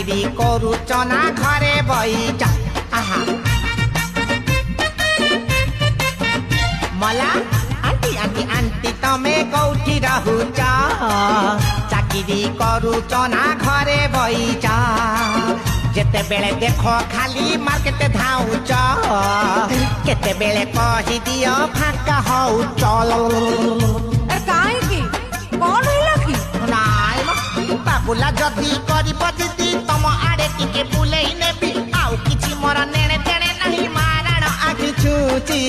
ଚାକିରି କରୁଛ ନା ଘରେ ବଇଚ ଆହା मला आंटी आंटी आंटी तमे कौठी रहुच चाकिरी करूच ना घरे बइच जेते बेले देखो खाली मार्केट धाउच केते बेले कहि दियो फाका हौ चल काहे की कोन होला की नाइ बाबुला जदी करी बजदी तम आड़े टिके बुलेई नेबी आउ किछि मोर नेणे तेणे नहीं मारण आखि छूची